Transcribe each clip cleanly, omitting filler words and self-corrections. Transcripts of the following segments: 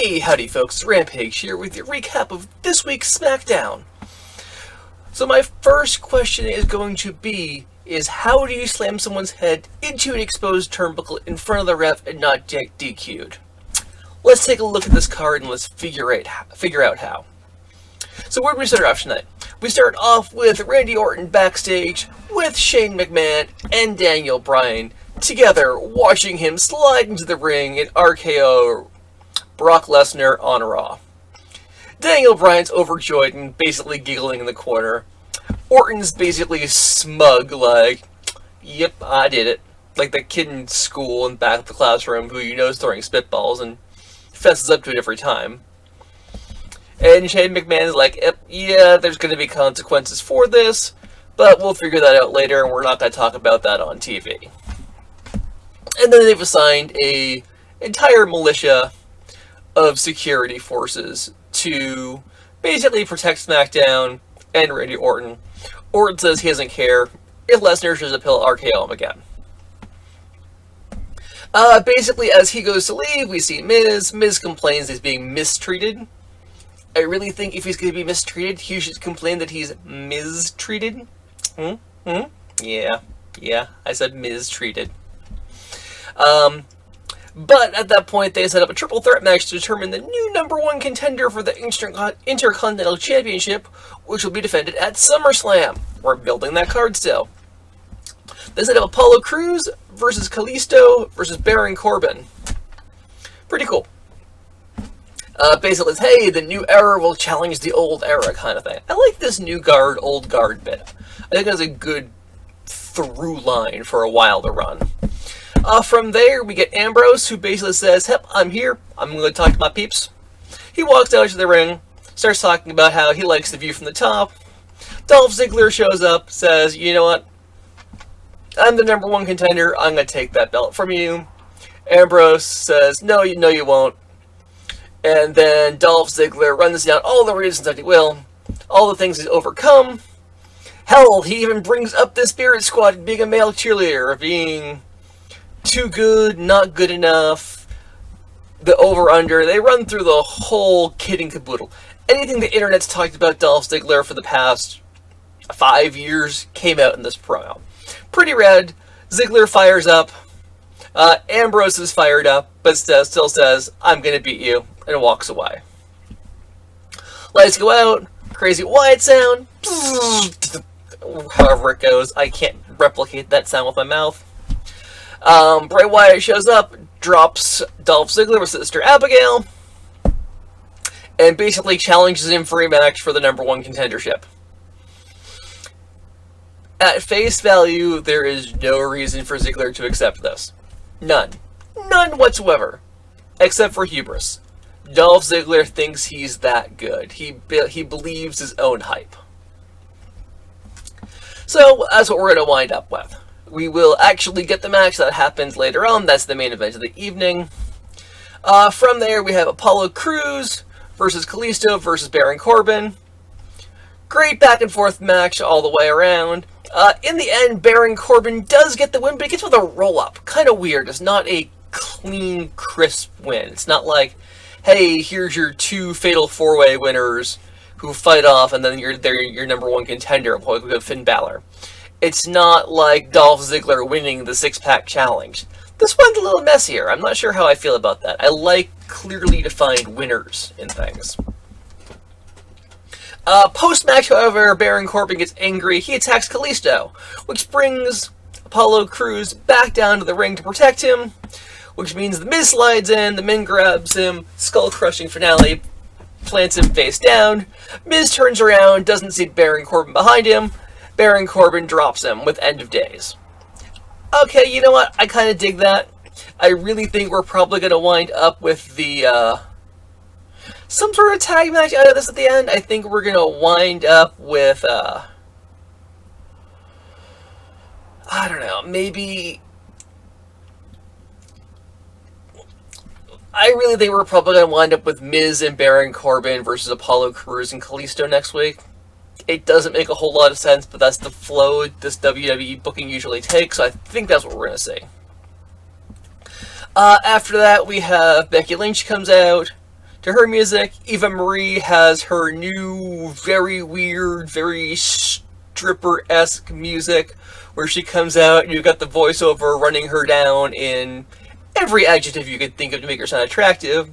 Hey, howdy folks, Rampage here with your recap of this week's Smackdown. So my first question is going to be, how do you slam someone's head into an exposed turnbuckle in front of the ref and not get DQ'd? Let's take a look at this card and let's figure out how. So where do we start off tonight? We start off with Randy Orton backstage with Shane McMahon and Daniel Bryan together, watching him slide into the ring and RKO Brock Lesnar on Raw. Daniel Bryan's overjoyed and basically giggling in the corner. Orton's basically smug, like, yep, I did it. Like the kid in school in back of the classroom who you know is throwing spitballs and fesses up to it every time. And Shane McMahon is like, yep, yeah, there's going to be consequences for this, but we'll figure that out later and we're not going to talk about that on TV. And then they've assigned an entire militia of security forces to basically protect SmackDown and Randy Orton. Orton says he doesn't care if Lesnar shows up, he'll RKO him again. Basically, as he goes to leave, we see Miz. Miz complains he's being mistreated. I really think if he's going to be mistreated, he should complain that he's mistreated. Yeah, I said mistreated. But at that point, they set up a triple threat match to determine the new #1 contender for the Intercontinental Championship, which will be defended at Summerslam. We're building that card still. They set up Apollo Crews versus Kalisto versus Baron Corbin. Pretty cool. Basically, it's, hey, the new era will challenge the old era kind of thing. I like this new guard, old guard bit. I think that's a good through line for a while to run. From there, we get Ambrose, who basically says, "Hep, I'm here. I'm going to talk to my peeps." He walks out to the ring, starts talking about how he likes the view from the top. Dolph Ziggler shows up, says, "You know what? I'm the #1 contender. I'm going to take that belt from you." Ambrose says, "No, you won't." And then Dolph Ziggler runs down all the reasons that he will, all the things he's overcome. Hell, he even brings up the Spirit Squad being a male cheerleader, being too good, not good enough, the over-under. They run through the whole kit and caboodle. Anything the internet's talked about Dolph Ziggler for the past 5 years came out in this promo. Pretty rad. Ziggler fires up. Ambrose is fired up, but still says, "I'm going to beat you," and walks away. Lights go out. Crazy Wyatt sound. However it goes. I can't replicate that sound with my mouth. Bray Wyatt shows up, drops Dolph Ziggler with Sister Abigail, and basically challenges him for a match for the #1 contendership. At face value, there is no reason for Ziggler to accept this. None. None whatsoever. Except for hubris. Dolph Ziggler thinks he's that good. He believes his own hype. So, that's what we're going to wind up with. We will actually get the match that happens later on. That's the main event of the evening. From there, we have Apollo Crews versus Kalisto versus Baron Corbin. Great back and forth match all the way around. In the end, Baron Corbin does get the win, but he gets with a roll-up. Kind of weird. It's not a clean, crisp win. It's not like, hey, here's your 2 fatal 4-way winners who fight off, and then they're your #1 contender, like Finn Balor. It's not like Dolph Ziggler winning the 6-pack challenge. This one's a little messier. I'm not sure how I feel about that. I like clearly defined winners in things. Post-match, however, Baron Corbin gets angry. He attacks Kalisto, which brings Apollo Crews back down to the ring to protect him, which means the Miz slides in, the Miz grabs him, skull-crushing finale, plants him face down. Miz turns around, doesn't see Baron Corbin behind him. Baron Corbin drops him with End of Days. Okay, you know what? I kind of dig that. I really think we're probably going to wind up with the some sort of tag match out of this at the end. I think we're going to wind up with I don't know, maybe I really think we're probably going to wind up with Miz and Baron Corbin versus Apollo Crews and Kalisto next week. It doesn't make a whole lot of sense, but that's the flow this WWE booking usually takes, so I think that's what we're going to see. After that, we have Becky Lynch comes out. to her music. Eva Marie has her new, very weird, very stripper-esque music, where she comes out and you've got the voiceover running her down in every adjective you could think of to make her sound attractive.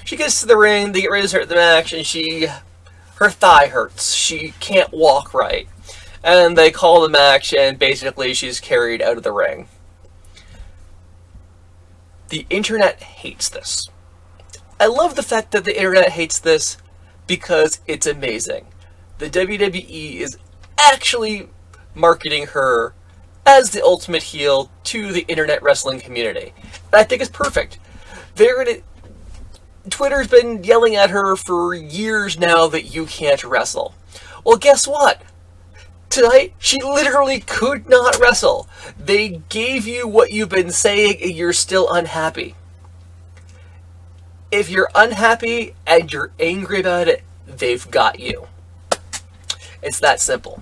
She gets to the ring, they get ready to start the match, and her thigh hurts. She can't walk right. And they call the match, and basically she's carried out of the ring. The internet hates this. I love the fact that the internet hates this because it's amazing. The WWE is actually marketing her as the ultimate heel to the internet wrestling community. And I think it's perfect. Twitter's been yelling at her for years now that you can't wrestle. Well, guess what? Tonight, she literally could not wrestle. They gave you what you've been saying and you're still unhappy. If you're unhappy and you're angry about it, they've got you. It's that simple.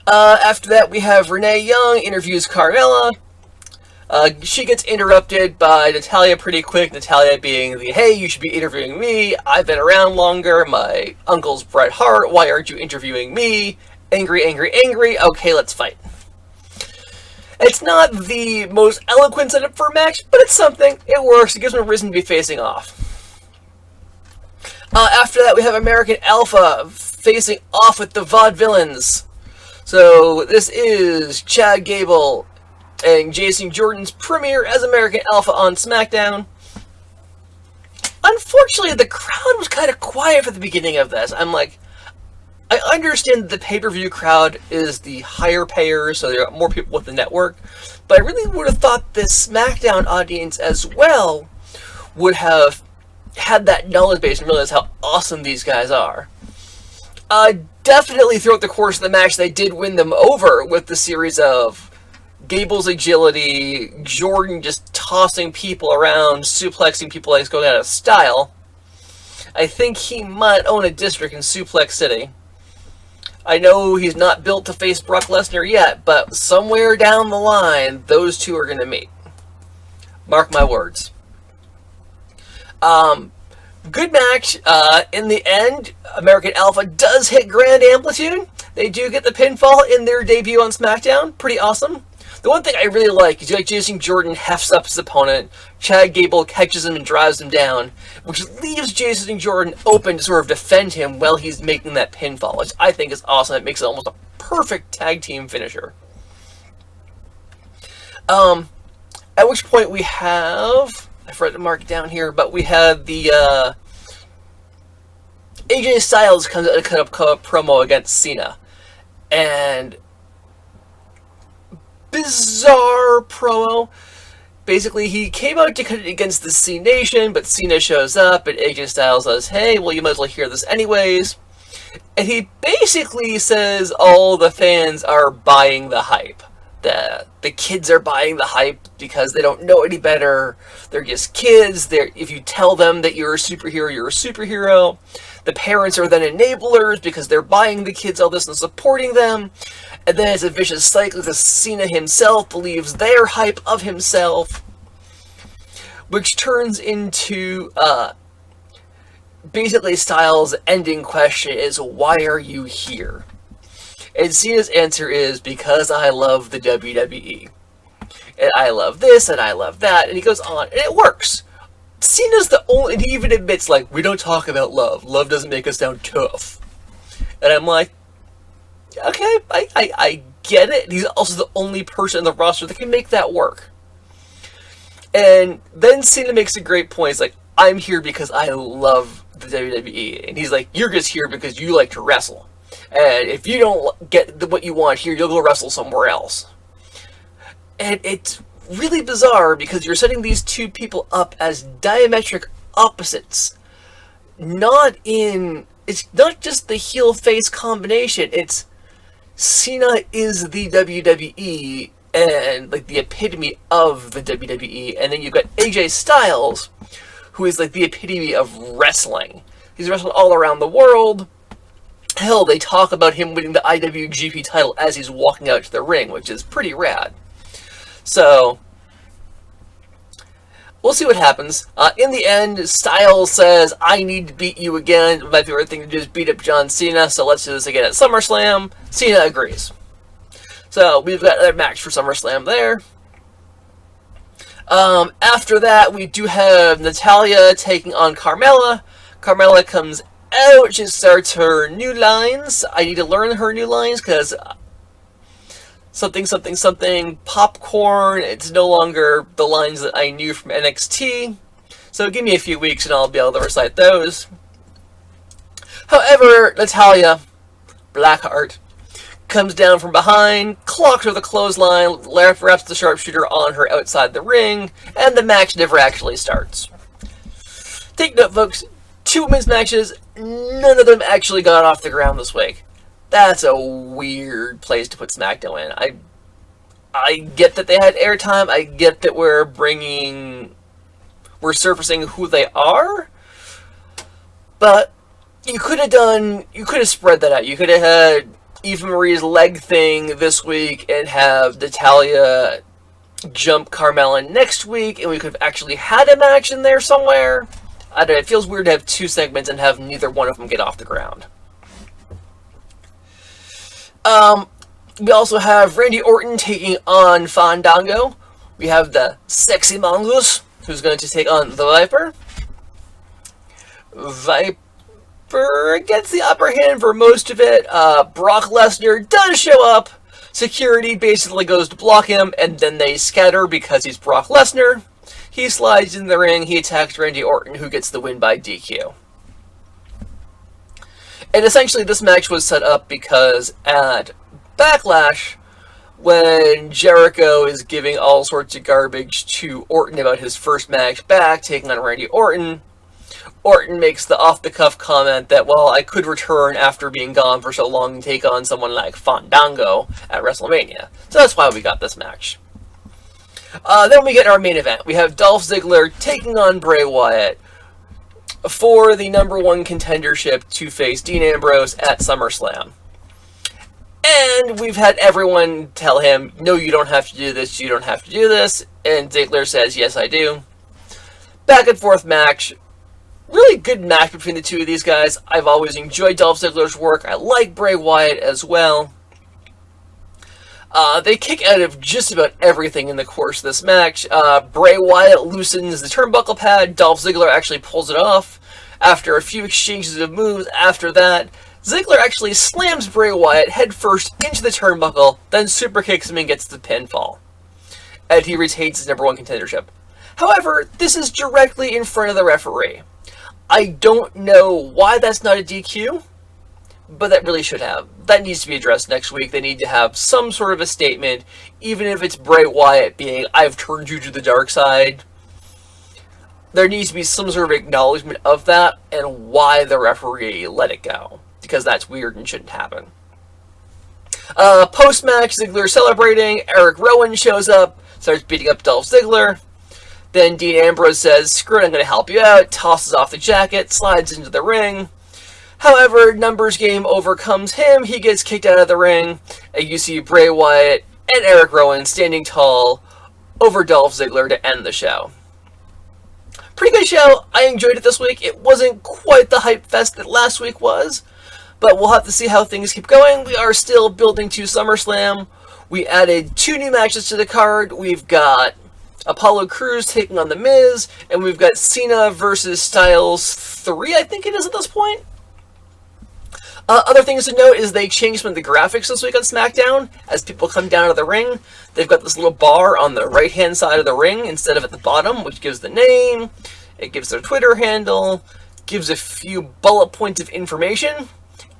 After that, we have Renee Young interviews Carmella. She gets interrupted by Natalya pretty quick. Natalya being hey, you should be interviewing me. I've been around longer. My uncle's Bret Hart. Why aren't you interviewing me? Angry, angry, angry. Okay, let's fight. It's not the most eloquent setup for a match, but it's something. It works. It gives them a reason to be facing off. After that, we have American Alpha facing off with the Vaudevillains. So this is Chad Gable and Jason Jordan's premiere as American Alpha on SmackDown. Unfortunately, the crowd was kind of quiet for the beginning of this. I'm like, I understand that the pay-per-view crowd is the higher payers, so there are more people with the network, but I really would have thought this SmackDown audience as well would have had that knowledge base and realized how awesome these guys are. Definitely throughout the course of the match, they did win them over with the series of Gable's agility, Jordan just tossing people around, suplexing people like he's going out of style. I think he might own a district in Suplex City. I know he's not built to face Brock Lesnar yet, but somewhere down the line, those two are going to meet. Mark my words. Good match. In the end, American Alpha does hit Grand Amplitude. They do get the pinfall in their debut on SmackDown. Pretty awesome. The one thing I really like is Jason Jordan hefts up his opponent. Chad Gable catches him and drives him down, which leaves Jason Jordan open to sort of defend him while he's making that pinfall, which I think is awesome. It makes it almost a perfect tag team finisher. At which point we have, I forgot to mark it down here, but we had the AJ Styles comes out to cut up promo against Cena, and bizarre promo. Basically, he came out to cut it against the C Nation, but Cena shows up, and AJ Styles says, hey, well, you might as well hear this anyways. And he basically says all the fans are buying the hype. The kids are buying the hype because they don't know any better. They're just kids. If you tell them that you're a superhero, you're a superhero. The parents are then enablers because they're buying the kids all this and supporting them. And then it's a vicious cycle because Cena himself believes their hype of himself, which turns into basically Styles' ending question is, why are you here? And Cena's answer is, because I love the WWE. And I love this, and I love that. And he goes on, and it works. Cena's the only, and he even admits, like, we don't talk about love. Love doesn't make us sound tough. And I'm like, okay, I get it. He's also the only person in the roster that can make that work. And then Cena makes a great point. He's like, I'm here because I love the WWE. And he's like, you're just here because you like to wrestle. And if you don't get what you want here, you'll go wrestle somewhere else. And it's really bizarre because you're setting these two people up as diametric opposites. It's not just the heel-face combination. It's Cena is the WWE and like the epitome of the WWE. And then you've got AJ Styles, who is like the epitome of wrestling. He's wrestled all around the world. Hell, they talk about him winning the IWGP title as he's walking out to the ring, which is pretty rad. So, we'll see what happens. In the end, Styles says, I need to beat you again. My favorite thing to do is beat up John Cena, so let's do this again at SummerSlam. Cena agrees. So we've got another match for SummerSlam there. After that, we do have Natalya taking on Carmella. Carmella comes out. She starts her new lines. I need to learn her new lines because something, something, something, popcorn. It's no longer the lines that I knew from NXT. So give me a few weeks and I'll be able to recite those. However, Natalya, Blackheart, comes down from behind, clocks her with a clothesline, wraps the sharpshooter on her outside the ring, and the match never actually starts. Take note, folks, 2 women's matches, none of them actually got off the ground this week. That's a weird place to put Smackdown in. I get that they had airtime, I get that we're surfacing who they are, but you could have spread that out. You could have had Eva Marie's leg thing this week and have Natalya jump Carmella next week, and we could have actually had a match in there somewhere. I don't know, it feels weird to have 2 segments and have neither one of them get off the ground. We also have Randy Orton taking on Fandango. We have the Sexy Mongoose, who's going to take on the Viper. Viper gets the upper hand for most of it. Brock Lesnar does show up. Security basically goes to block him, and then they scatter because he's Brock Lesnar. He slides in the ring, he attacks Randy Orton, who gets the win by DQ. And essentially this match was set up because at Backlash, when Jericho is giving all sorts of garbage to Orton about his first match back, taking on Randy Orton, Orton makes the off-the-cuff comment that, well, I could return after being gone for so long and take on someone like Fandango at WrestleMania. So that's why we got this match. Then we get our main event. We have Dolph Ziggler taking on Bray Wyatt for the #1 contendership to face Dean Ambrose at SummerSlam. And we've had everyone tell him, no, you don't have to do this, you don't have to do this. And Ziggler says, yes, I do. Back and forth match. Really good match between the two of these guys. I've always enjoyed Dolph Ziggler's work. I like Bray Wyatt as well. They kick out of just about everything in the course of this match. Bray Wyatt loosens the turnbuckle pad. Dolph Ziggler actually pulls it off. After a few exchanges of moves after that, Ziggler actually slams Bray Wyatt headfirst into the turnbuckle, then super kicks him and gets the pinfall. And he retains his #1 contendership. However, this is directly in front of the referee. I don't know why that's not a DQ, but that really should have. That needs to be addressed next week. They need to have some sort of a statement, even if it's Bray Wyatt being, I've turned you to the dark side. There needs to be some sort of acknowledgement of that and why the referee let it go, because that's weird and shouldn't happen. Post-match, Ziggler celebrating. Eric Rowan shows up, starts beating up Dolph Ziggler. Then Dean Ambrose says, screw it, I'm going to help you out, tosses off the jacket, slides into the ring. However, numbers game overcomes him, he gets kicked out of the ring, and you see Bray Wyatt and Eric Rowan standing tall over Dolph Ziggler to end the show. Pretty good show, I enjoyed it this week. It wasn't quite the hype fest that last week was, but we'll have to see how things keep going. We are still building to SummerSlam. We added 2 new matches to the card. We've got Apollo Crews taking on The Miz, and we've got Cena versus Styles 3, I think it is at this point. Other things to note is they changed some of the graphics this week on SmackDown. As people come down to the ring, they've got this little bar on the right-hand side of the ring instead of at the bottom, which gives the name, it gives their Twitter handle, gives a few bullet points of information,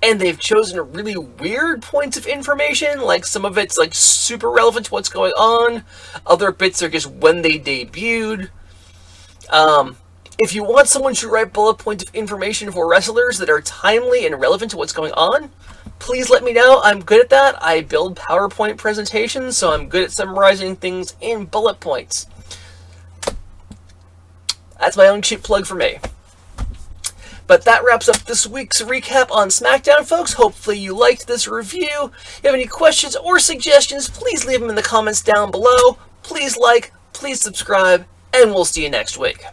and they've chosen really weird points of information, like some of it's like super relevant to what's going on, other bits are just when they debuted. If you want someone to write bullet points of information for wrestlers that are timely and relevant to what's going on, please let me know. I'm good at that. I build PowerPoint presentations, so I'm good at summarizing things in bullet points. That's my own cheap plug for me. But that wraps up this week's recap on SmackDown, folks. Hopefully you liked this review. If you have any questions or suggestions, please leave them in the comments down below. Please like, please subscribe, and we'll see you next week.